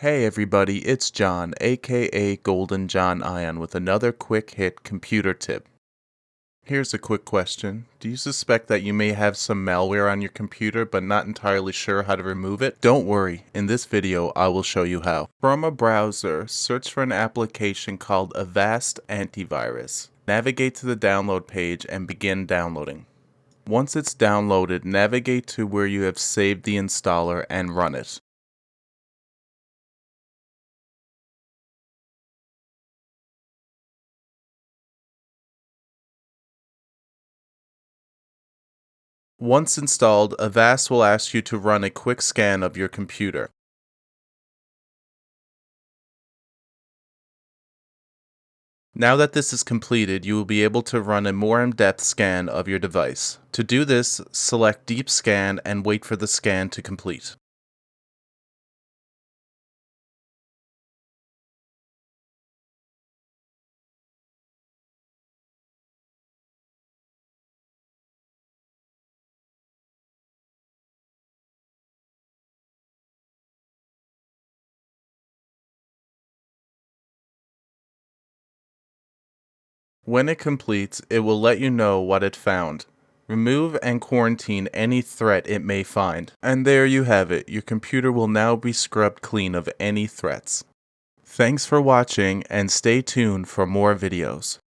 Hey everybody, it's John, aka Golden John Ion, with another quick hit computer tip. Here's a quick question. Do you suspect that you may have some malware on your computer but not entirely sure how to remove it? Don't worry, in this video I will show you how. From a browser, search for an application called Avast Antivirus. Navigate to the download page and begin downloading. Once it's downloaded, navigate to where you have saved the installer and run it. Once installed, Avast will ask you to run a quick scan of your computer. Now that this is completed, you will be able to run a more in-depth scan of your device. To do this, select Deep Scan and wait for the scan to complete. When it completes, it will let you know what it found. Remove and quarantine any threat it may find. And there you have it. Your computer will now be scrubbed clean of any threats. Thanks for watching and stay tuned for more videos.